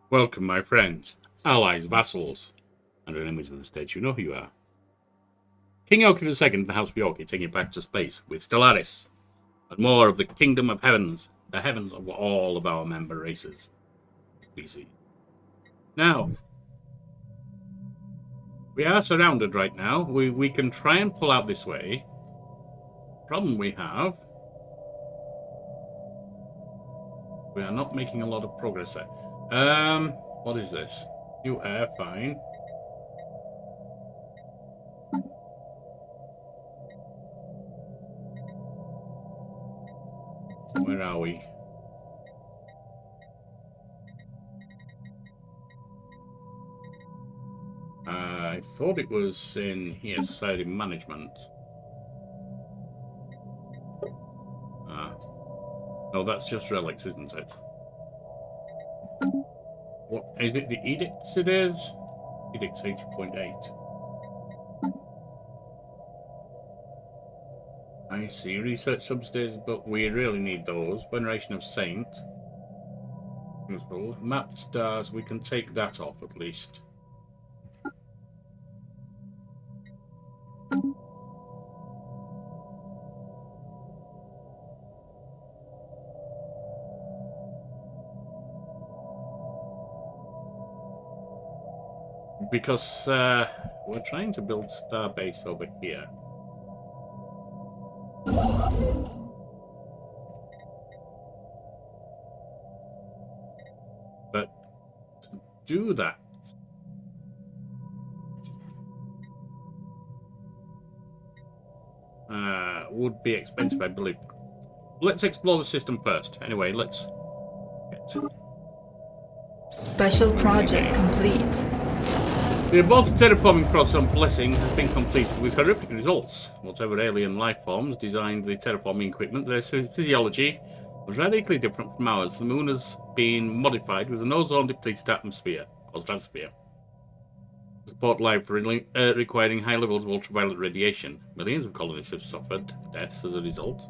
Welcome, my friends, allies, vassals, and enemies of the state. You know who you are. King Yorkie II of the House of Yorkie taking you back to space with Stellaris, and more of the kingdom of heavens, the heavens of all of our member races, species. Now, we are surrounded right now. We can try and pull out this way. Problem we have, we are not making a lot of progress there. What is this? New air, fine. Where are we? I thought it was in here, society management. No, that's just relics, isn't it? What is it? The edicts it is? Edicts 80.8. I see. Research substations, but we really need those. Veneration of Saint. Useful. Map stars, we can take that off at least. Because we're trying to build Starbase over here. But to do that, would be expensive, I believe. Let's explore the system first. Anyway, let's get to Special project complete. The aborted terraforming process on Blessing has been completed with horrific results. Whatever alien life forms designed the terraforming equipment, their physiology was radically different from ours. The moon has been modified with an ozone-depleted atmosphere, or stratosphere, to support life requiring high levels of ultraviolet radiation. Millions of colonists have suffered deaths as a result.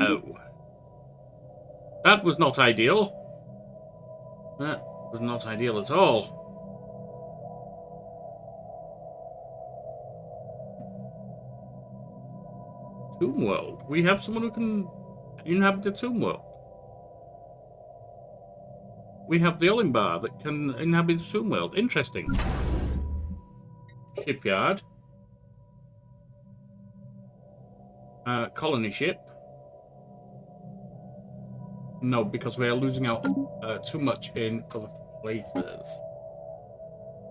Oh. That was not ideal. That was not ideal at all. Tomb World. We have someone who can inhabit the Tomb World. We have the Olimbar that can inhabit the Tomb World. Interesting. Shipyard. Colony ship. No, because we are losing out too much in other places.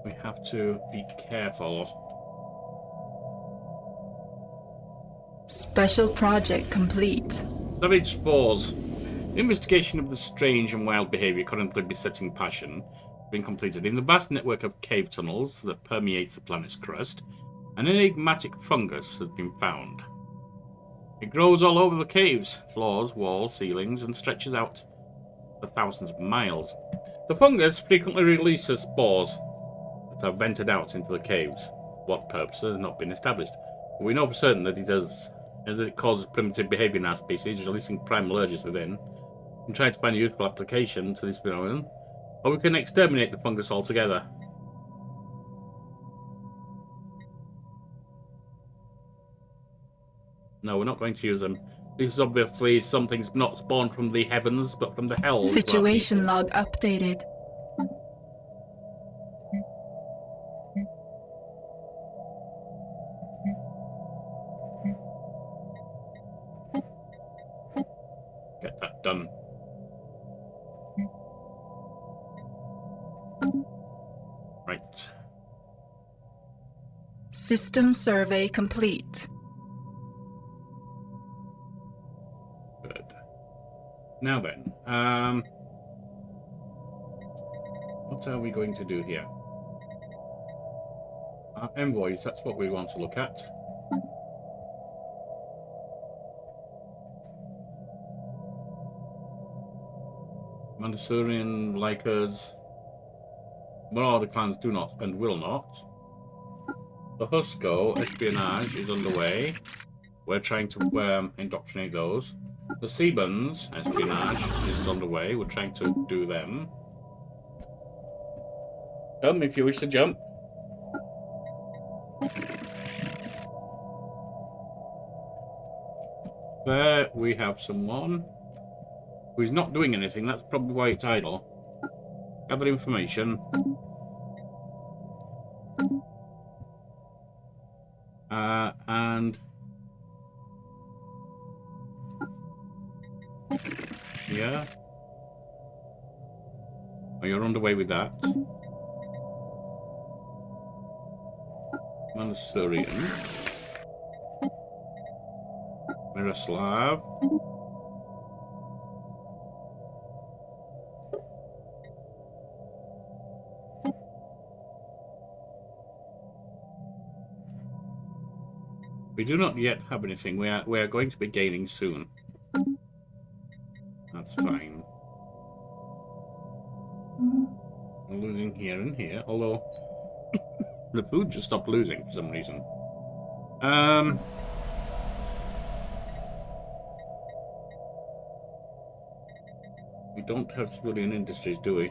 We have to be careful. Special project complete. Savage Spores. The investigation of the strange and wild behavior currently besetting Passion has been completed. In the vast network of cave tunnels that permeates the planet's crust, an enigmatic fungus has been found. It grows all over the caves, floors, walls, ceilings, and stretches out for thousands of miles. The fungus frequently releases spores that are vented out into the caves. What purpose has not been established. But we know for certain that it does. That it causes primitive behavior in our species, releasing primal urges within. We can try to find a useful application to this phenomenon, or we can exterminate the fungus altogether. No, we're not going to use them. This is obviously something's not spawned from the heavens, but from the hell. Situation log updated. Get that done. Right. System survey complete. Good. Now then, what are we going to do here? Our envoys, that's what we want to look at. Mandassurian, Lycers, but all the clans do not and will not. The Husko espionage is underway. We're trying to indoctrinate those. The Sebans espionage is underway. We're trying to do them. Come if you wish to jump. There we have someone who's not doing anything. That's probably why it's idle. Gather information. And yeah. Oh, you're underway with that. Manasurian. Miroslav. We do not yet have anything. We are going to be gaining soon. That's fine. I'm losing here and here, although the food just stopped losing for some reason. We don't have civilian industries, do we?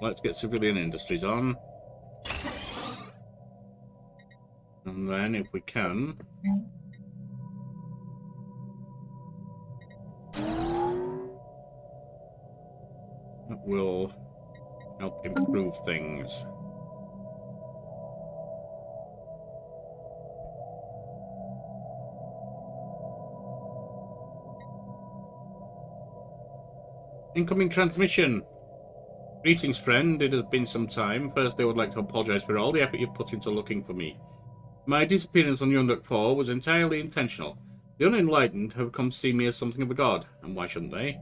Let's get civilian industries on. And then, if we can... that will help improve things. Incoming transmission. Greetings, friend. It has been some time. First, I would like to apologize for all the effort you've put into looking for me. My disappearance on Yonduck 4 was entirely intentional. The unenlightened have come to see me as something of a god, and why shouldn't they?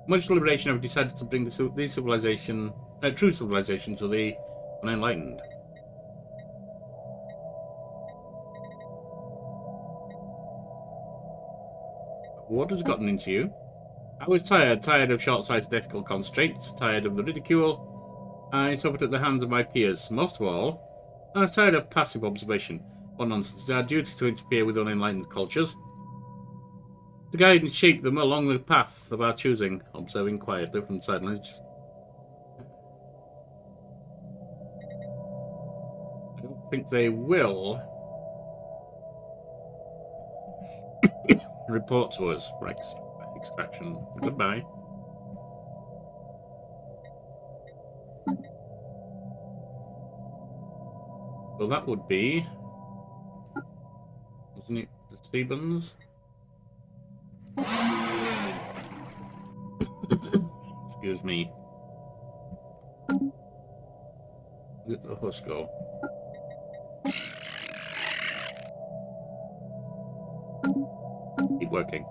Much deliberation, I've decided to bring true civilization to the unenlightened. What has gotten into you? I was tired of short-sighted ethical constraints, tired of the ridicule I suffered at the hands of my peers. Most of all, I was tired of passive observation. What nonsense! It's our duty to interfere with unenlightened cultures, to guide and shape them along the path of our choosing, observing quietly from the sidelines. I don't think they will report to us for extraction. Goodbye. So that would be, wasn't it, the Stevens? Excuse me. Look at the Husko. Keep working.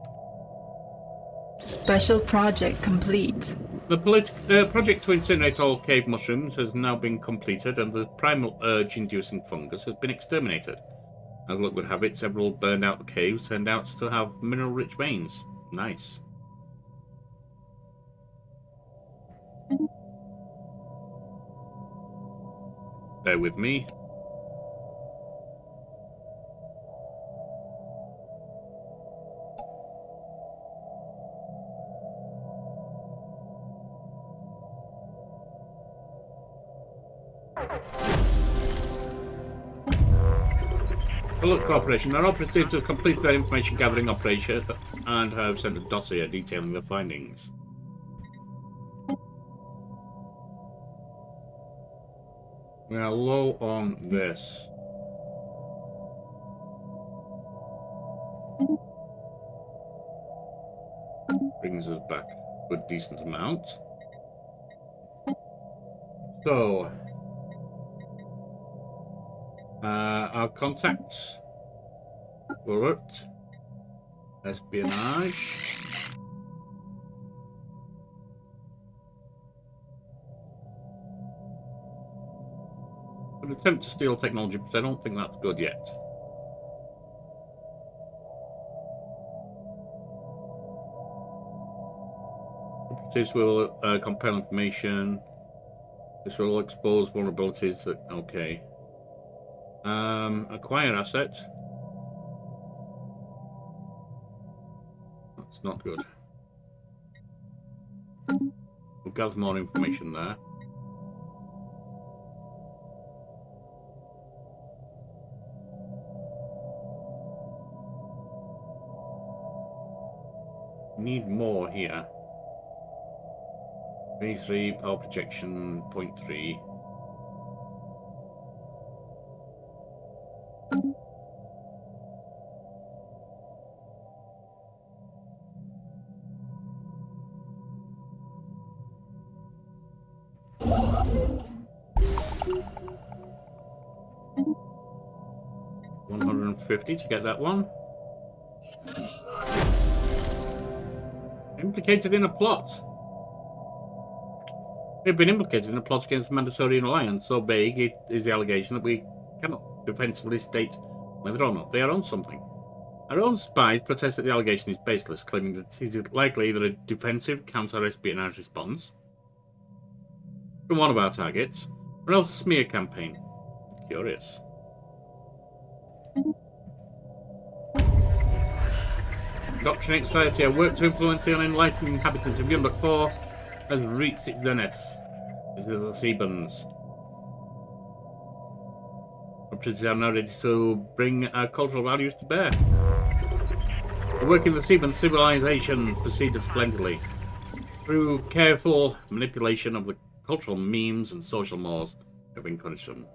Special project complete. The project to incinerate all cave mushrooms has now been completed, and the primal urge-inducing fungus has been exterminated. As luck would have it, several burned-out caves turned out to have mineral-rich veins. Nice. Bear with me. The Look Corporation. Our operatives have completed their information gathering operation and have sent a dossier detailing their findings. We are low on this. Brings us back to a decent amount. So, our contacts worked. Espionage. An attempt to steal technology, but I don't think that's good yet. This will compile information. This will expose vulnerabilities that, okay. Acquire asset. That's not good. We'll gather more information there. Need more here. V3 power projection 0.3. $150 to get that one. Implicated in a plot. We've been implicated in a plot against the Mandatorian Alliance. So vague it is the allegation that we cannot defensively state whether or not they are on something. Our own spies protest that the allegation is baseless, claiming that it is likely either a defensive counter-espionage response from one of our targets, or else a smear campaign. Curious. Indoctrinate society, our work to influence the unenlightened inhabitants of Yundok 4 has reached its zenith. This is the Sebans. Operatives are now ready to bring our cultural values to bear. The work in the Seban civilization proceeded splendidly. Through careful manipulation of the cultural memes and social mores, have encouraged them.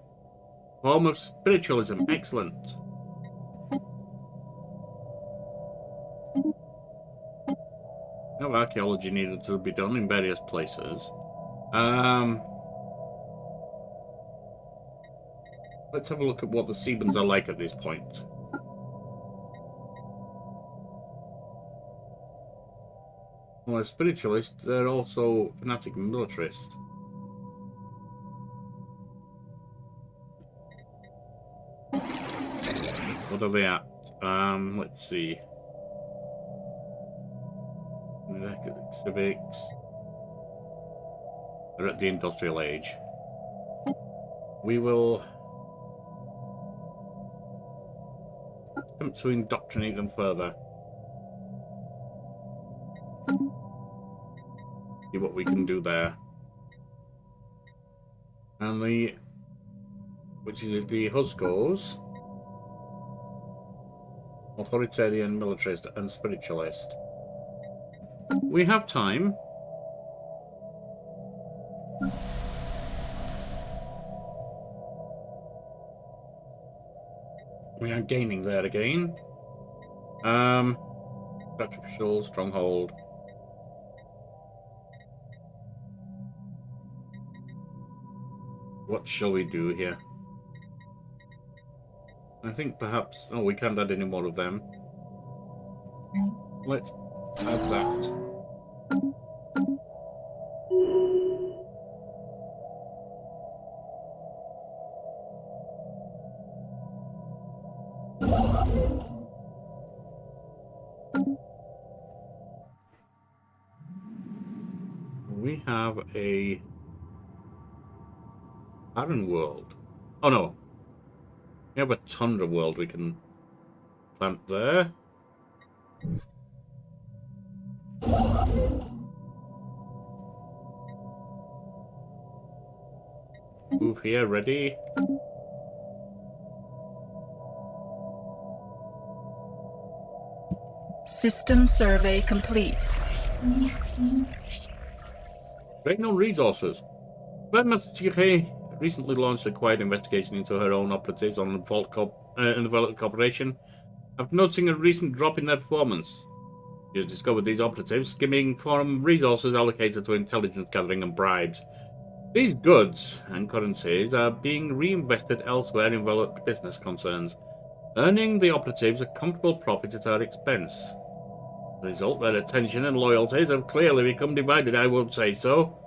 Form of spiritualism, excellent. No archaeology needed to be done in various places. Let's have a look at what the Sebans are like at this point. Well, as spiritualists, they're also fanatic militarists. What are they at? Let's see. Civics. They're at the industrial age. We will attempt to indoctrinate them further. See what we can do there. And which is the Huskos, authoritarian, militarist, and spiritualist. We have time. We are gaining there again. Sacrificial, stronghold. What shall we do here? I think perhaps... Oh, we can't add any more of them. Let's add that. We have a barren world. Oh no. We have a tundra world we can plant there. Move here, ready. System survey complete. Great known resources. Masachike recently launched a quiet investigation into her own operatives on the Vault Corporation. After noticing a recent drop in their performance, she has discovered these operatives skimming from resources allocated to intelligence gathering and bribes. These goods and currencies are being reinvested elsewhere in Vault business concerns, earning the operatives a comfortable profit at our expense. As a result, their attention and loyalties have clearly become divided, I would say so.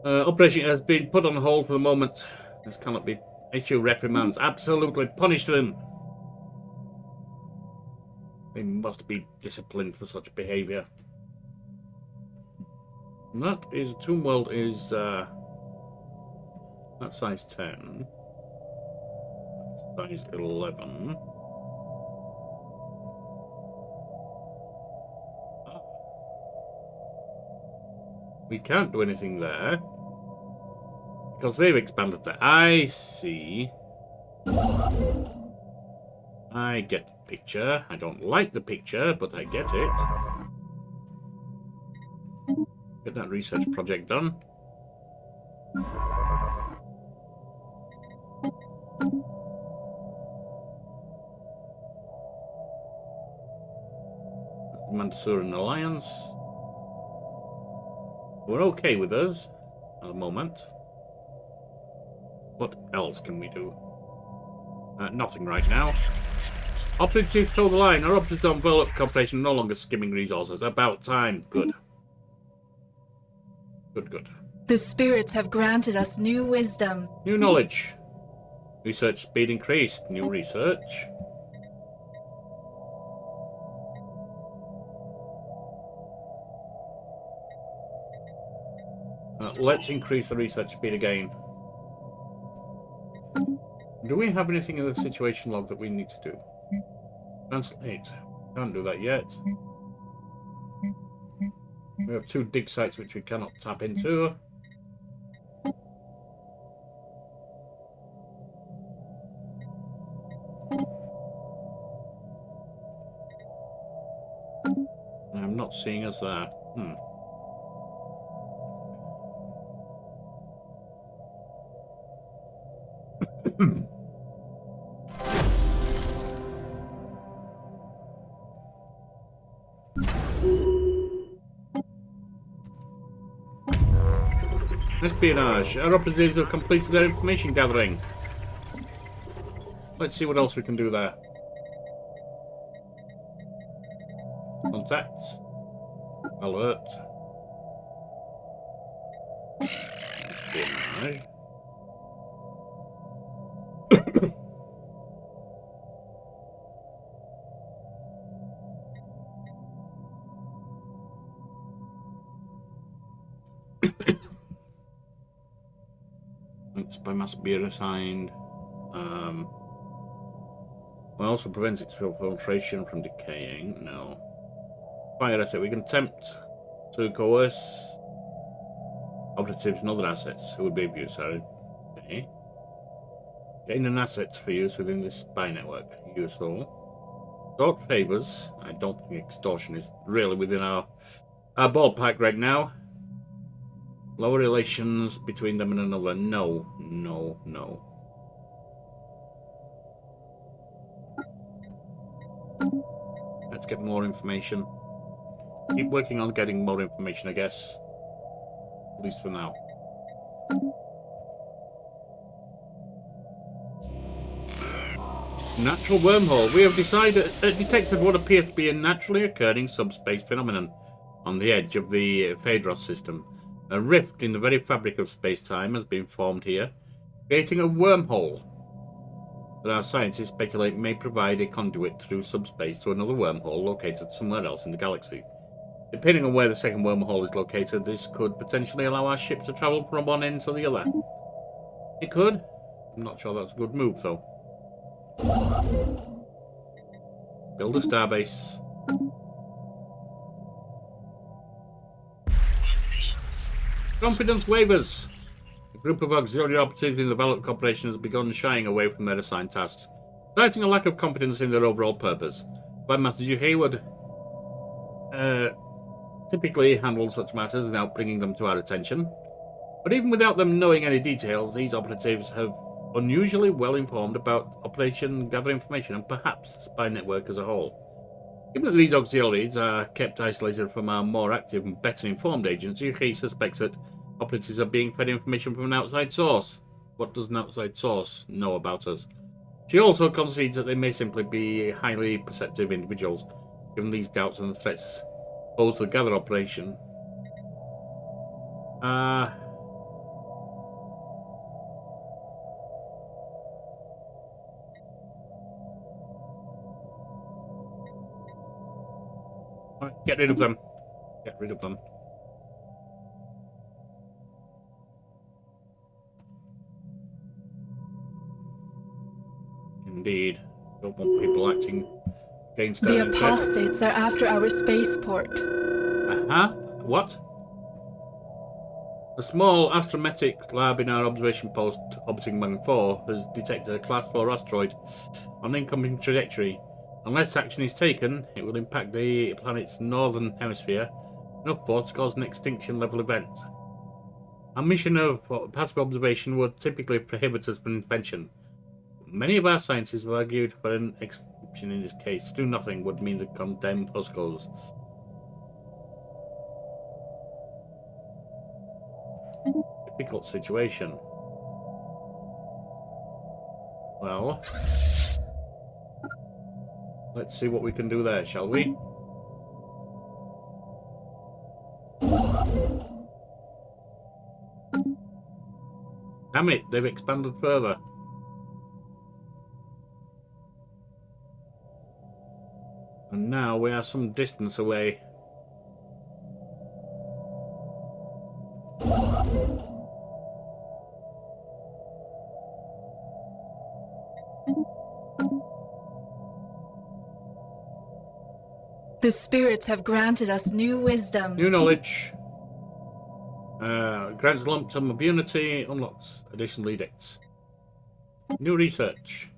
Operation has been put on hold for the moment. This cannot be. Issue reprimands. Absolutely punish them. They must be disciplined for such behaviour. And that is... Tomb World is... that's size 10. That's size 11. We can't do anything there. Because they've expanded there. I see. I get the picture. I don't like the picture, but I get it. Get that research project done. Mansuran Alliance. We're okay with us at the moment. What else can we do? Nothing right now. Operatives toe the line. Our operatives on Envelope Corporation are no longer skimming resources. About time. Good. Good, good. The spirits have granted us new wisdom. New knowledge. Research speed increased. New research. Let's increase the research speed again. Do we have anything in the situation log that we need to do? Translate. Can't do that yet. We have 2 dig sites which we cannot tap into. I'm not seeing us there. Espionage. Our operatives have completed their information gathering. Let's see what else we can do there. Contacts. Alert. Espionage. Spy must be reassigned. Well, also prevents its filtration from decaying. No. Fire asset. We can attempt to coerce operatives and other assets who would be of use. Okay. Gain an asset for use within this spy network. Useful. Extort favors. I don't think extortion is really within our ballpark right now. Lower relations between them and another. No, no, no. Let's get more information. Keep working on getting more information, I guess. At least for now. Natural wormhole. We have detected what appears to be a naturally occurring subspace phenomenon on the edge of the Phaedros system. A rift in the very fabric of space-time has been formed here, creating a wormhole that our scientists speculate may provide a conduit through subspace to another wormhole located somewhere else in the galaxy. Depending on where the second wormhole is located, this could potentially allow our ship to travel from one end to the other. It could. I'm not sure that's a good move, though. Build a starbase. Confidence waivers. A group of auxiliary operatives in the Envelope Corporation has begun shying away from their assigned tasks, citing a lack of confidence in their overall purpose. But Master Hayward typically handles such matters without bringing them to our attention. But even without them knowing any details, these operatives have unusually well informed about Operation Gather Information and perhaps the spy network as a whole. Given that these auxiliaries are kept isolated from our more active and better informed agents, he suspects that operatives are being fed information from an outside source. What does an outside source know about us? She also concedes that they may simply be highly perceptive individuals, given these doubts and the threats posed to the Gather operation. Get rid of them. Get rid of them. Indeed. Don't want people acting against our The interests. apostates are after our spaceport. What? A small astrometric lab in our observation post orbiting Magnum 4 has detected a Class 4 asteroid on an incoming trajectory. Unless action is taken, it will impact the planet's northern hemisphere enough force to cause an extinction level event. Our mission of passive observation would typically prohibit us from intervention. Many of our scientists have argued for an exception in this case. To do nothing would mean the condemned Huskos. Difficult situation. Well, let's see what we can do there, shall we? Damn it, they've expanded further. And now we are some distance away. The spirits have granted us new wisdom. New knowledge. Grants lump sum of unity, unlocks additional edicts. New research.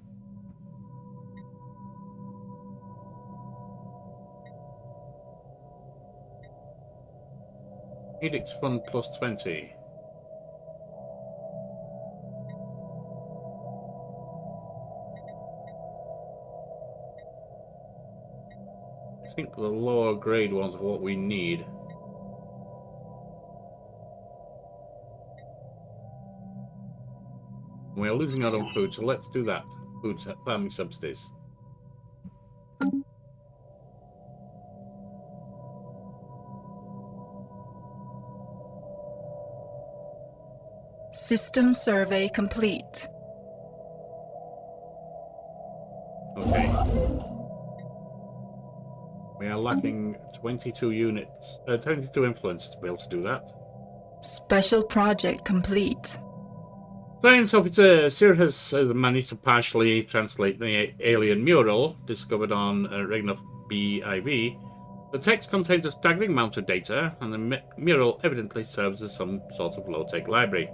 Edicts fund plus 20. I think the lower grade ones are what we need. We are losing out on food, so let's do that. Food farming subsidies. System survey complete. Okay. We are lacking 22 units, 22 influence to be able to do that. Special project complete. Science officer Sir has managed to partially translate the alien mural discovered on Regnoth BIV. The text contains a staggering amount of data, and the mural evidently serves as some sort of low-tech library.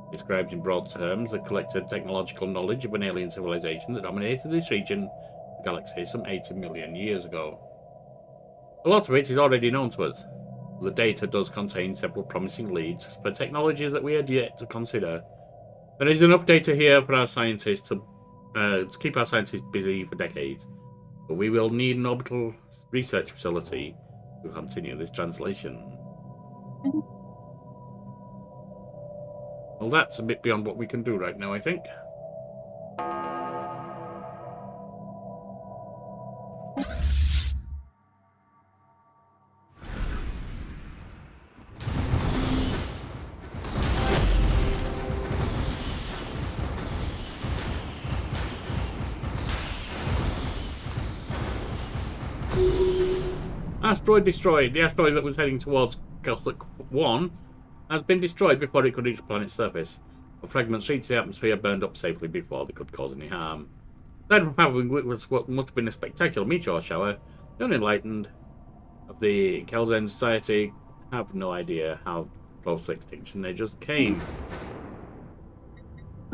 It describes in broad terms the collected technological knowledge of an alien civilization that dominated this region of the galaxy some 80 million years ago. A lot of it is already known to us. The data does contain several promising leads for technologies that we had yet to consider. There is enough data here for our scientists to keep our scientists busy for decades, but we will need an orbital research facility to continue this translation. Well, that's a bit beyond what we can do right now, I think. Asteroid destroyed. The asteroid that was heading towards Catholic 1 has been destroyed before it could reach the planet's surface. The fragments reached the atmosphere, burned up safely before they could cause any harm. Aside from having witnessed what must have been a spectacular meteor shower, the unenlightened of the Kelsen Society have no idea how close to extinction they just came.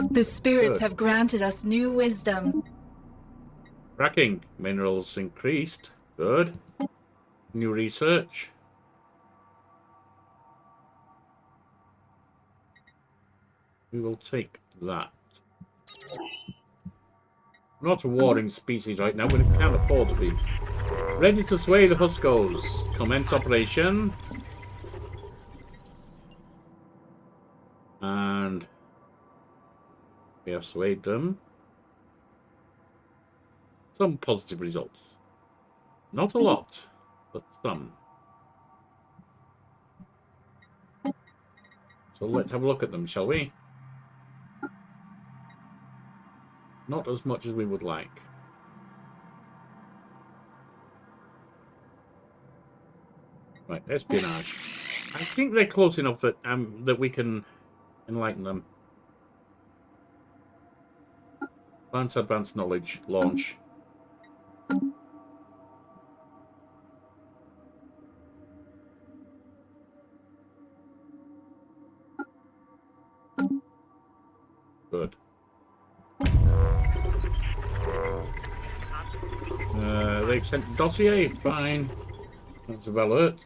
The spirits Good. have granted us new wisdom. Fracking. Minerals increased. Good. New research. We will take that. We're not a warring species right now, but we can't afford to be. Ready to sway the Huskos. Commence operation. And we have swayed them. Some positive results. Not a lot, but some. So let's have a look at them, shall we? Not as much as we would like. Right, espionage. I think they're close enough that that we can enlighten them. Advanced knowledge. Launch. they've sent a dossier. Fine. That's a alert.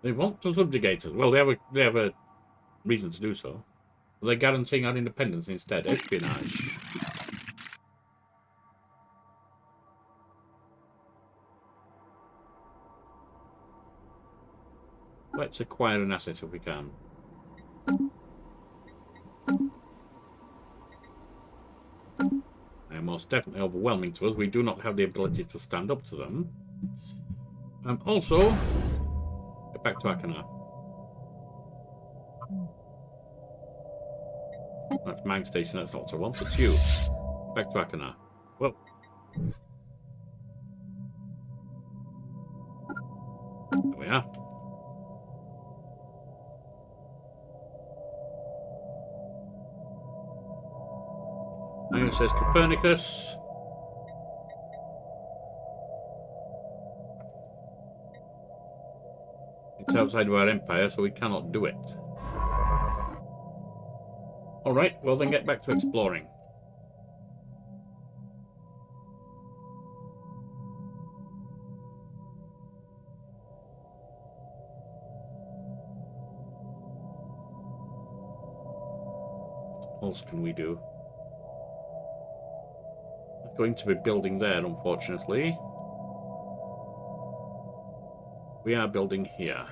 They want to subjugate us. Well, they have a reason to do so. They're guaranteeing our independence instead. Espionage. Let's acquire an asset if we can. They are most definitely overwhelming to us. We do not have the ability to stand up to them. And also, get back to Akana. That's Mine Station, that's not what I want. It's you. Back to Akana. Well. There we are. Now it says Copernicus. It's outside of our empire, so we cannot do it. Alright, well then get back to exploring. What else can we do? We're going to be building there, unfortunately. We are building here.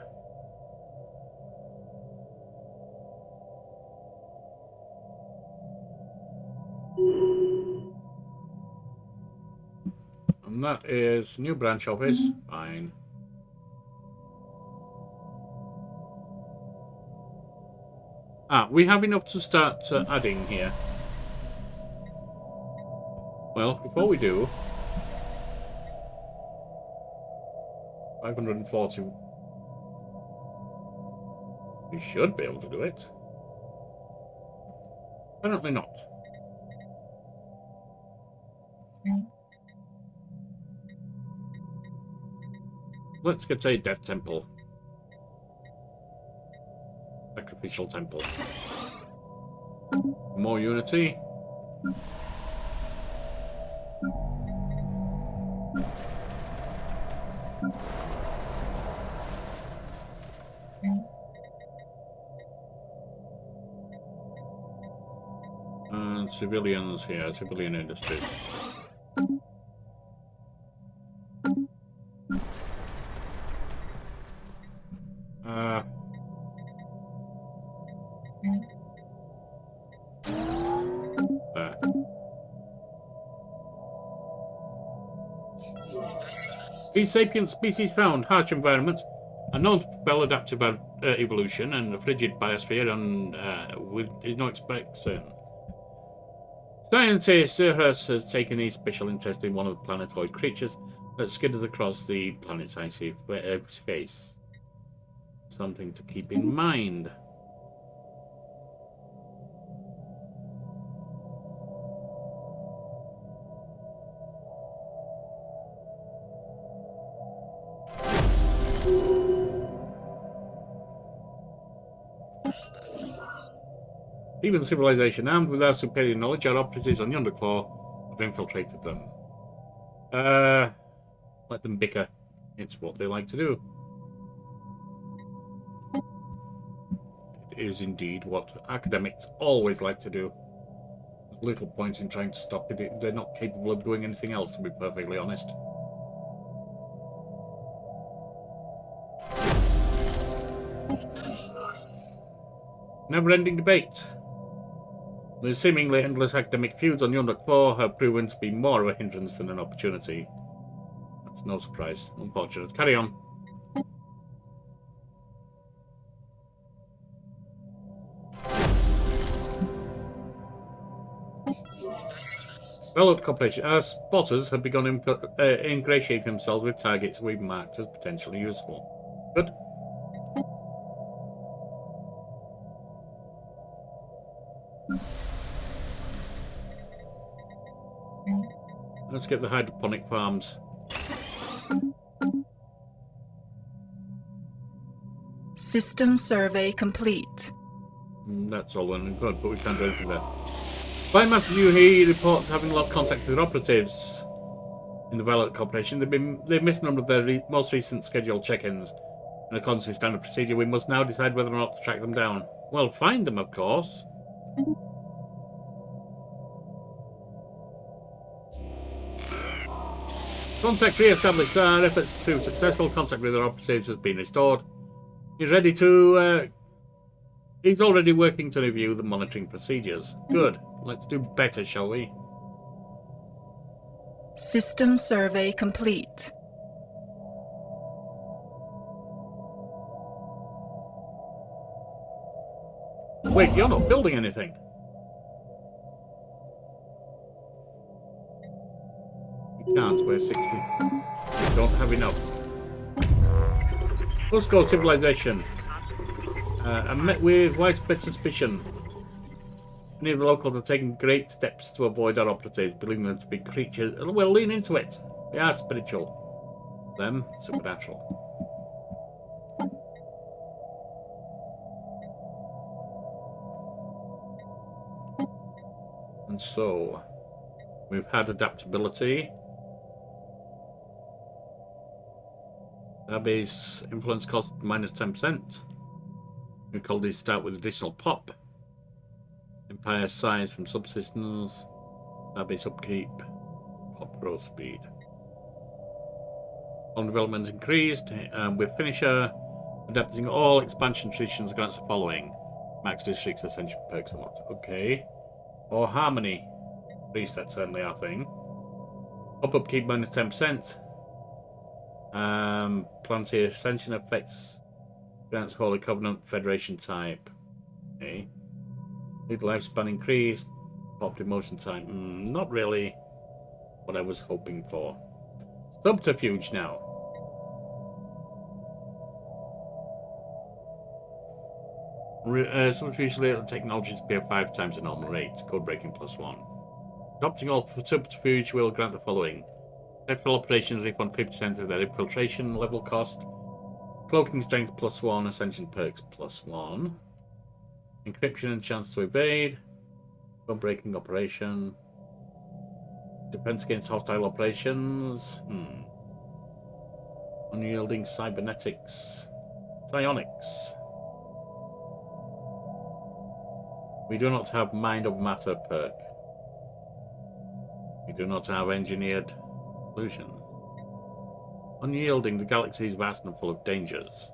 And that is new branch office. Fine. Ah, we have enough to start adding here. Well, before we do, 540. We should be able to do it. Apparently not. Let's get a death temple. Sacrificial temple. More unity. And civilians here, civilian industries. There. These sapient species found harsh environment, a non-well-adaptive evolution, and a frigid biosphere, and is no concern. Scientist Stellaris has taken a special interest in one of the planetoid creatures that skidded across the planet's icy space. Something to keep in mind. Even civilization, armed with our superior knowledge, our operatives on Yonder Claw have infiltrated them. Let them bicker. It's what they like to do. It is indeed what academics always like to do. There's little point in trying to stop it. They're not capable of doing anything else, to be perfectly honest. Never-ending debate. The seemingly endless academic feuds on Yonder Claw have proven to be more of a hindrance than an opportunity. That's no surprise. Unfortunate. Carry on. Well, cooperation. Our spotters have begun ingratiating themselves with targets we've marked as potentially useful. Good. Let's get the hydroponic farms. System survey complete. That's all well and good, but we can't do anything there. By Master Yuhi reports having lost contact with operatives in the Violet Corporation. They've missed a number of their most recent scheduled check-ins. In accordance with standard procedure, we must now decide whether or not to track them down. Well, find them, of course. Contact re-established. Our efforts proved successful. Contact with our operatives has been restored. He's ready to... he's already working to review the monitoring procedures. Good. Let's do better, shall we? System survey complete. Wait, you're not building anything. You can't, we're 60. We don't have enough. Let's go civilization. I met with widespread suspicion. Many of the locals are taking great steps to avoid our operatives, believing them to be creatures. Well, lean into it. They are spiritual. Them, supernatural. And so, we've had adaptability. Abbey's influence cost minus 10%. We call these start with additional pop. Empire size from subsystems. Abbey's upkeep. Pop growth speed. On development increased. With finisher, adapting all expansion traditions grants the following. Max districts, ascension perks and what? Okay. Or harmony. At least that's certainly our thing. Upkeep minus 10%. Planetary ascension effects. Grants Holy Covenant Federation type. Okay. Need lifespan increased. Popped emotion time. Not really what I was hoping for. Subterfuge now. Subterfuge related technologies appear 5 times the normal rate. Code breaking +1. Adopting all subterfuge will grant the following. Several operations refund 50% of their infiltration level cost. Cloaking strength +1. Ascension perks +1. Encryption and chance to evade. Code breaking operation. Defense against hostile operations. Unyielding cybernetics. Psionics. We do not have mind of matter perk. We do not have engineered illusion. Unyielding, the galaxy is vast and full of dangers.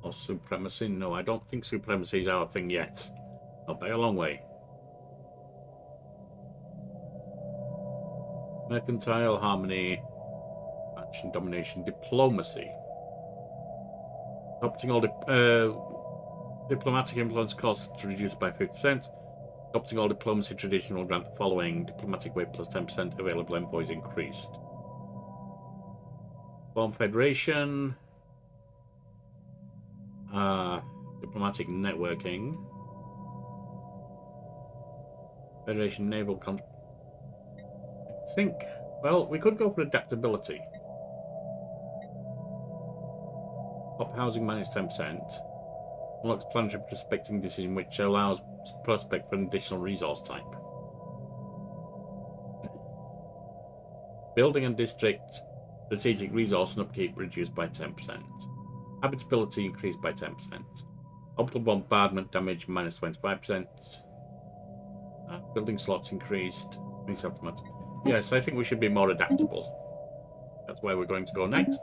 Or supremacy? No, I don't think supremacy is our thing yet. Not by a long way. Mercantile, harmony, action, domination, diplomacy. Adopting all diplomatic influence costs reduced by 50%. Adopting all diplomacy tradition will grant the following. Diplomatic weight plus 10%. Available envoys increased. Form Federation. Diplomatic networking. Federation naval I think, well, we could go for adaptability. Top housing minus 10%. Unlocks planetary prospecting decision, which allows prospect for an additional resource type. Building and district strategic resource and upkeep reduced by 10%. Habitability increased by 10%. Orbital bombardment damage minus 25%. Building slots increased. Yes, I think we should be more adaptable. That's where we're going to go next.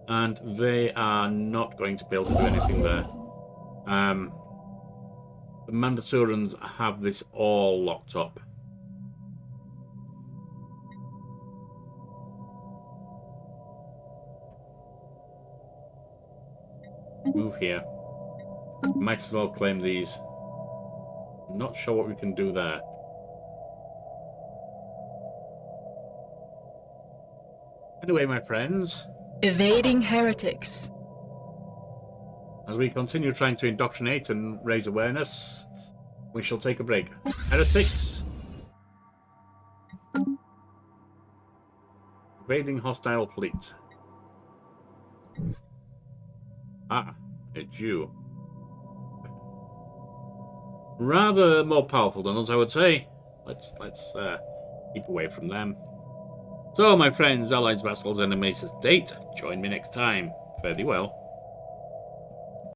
And they are not going to be able to do anything there. The Mandasurans have this all locked up. Move here. Might as well claim these. I'm not sure what we can do there. Anyway, my friends. Evading heretics. As we continue trying to indoctrinate and raise awareness, we shall take a break. Heretics! Invading hostile fleet. Ah, a Jew. Rather more powerful than us, I would say. Let's keep away from them. So, my friends, allies, vassals, enemies, estate, join me next time. Fare thee well.